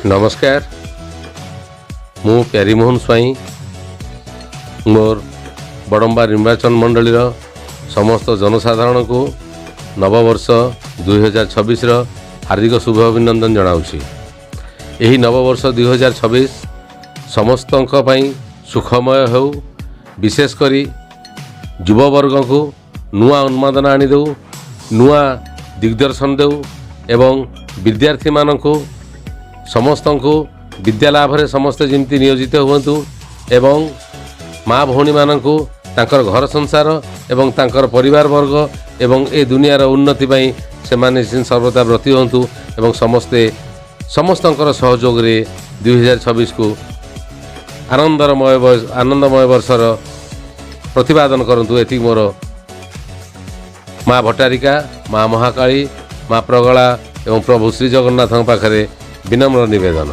नमस्कार मु प्यारीमोहन स्वाई मोर बड़म्बा निर्वाचन मंडली समस्त जनसाधारण को नववर्ष 2026 हार्दिक शुभ अभिनंदन जनाऊँगी। यही नववर्ष 2026 समस्त सुखमय हो, विशेषकर युववर्ग को नुआ उन्मादन आनी दे, नुआ दिग्दर्शन दे एवं विद्यार्थी मान को समस्त को विद्या लाभ रे समस्ते जमती नियोजित हुंतु एवं माँ भौणी मान को तांकर घर संसार एवं तांकर परिवार वर्ग एवं ए दुनियार उन्नति पाई से माने सर्वदा व्रती हुंतु एवं समस्तंकर सहयोग रे 2026 को आनंदमय वर्षर प्रतिपादन करंतु। एथि मोर माँ भट्टारिका, माँ महाकाली, माँ प्रगला एवं प्रभु श्री जगन्नाथ पाखरे विनम्र निवेदन।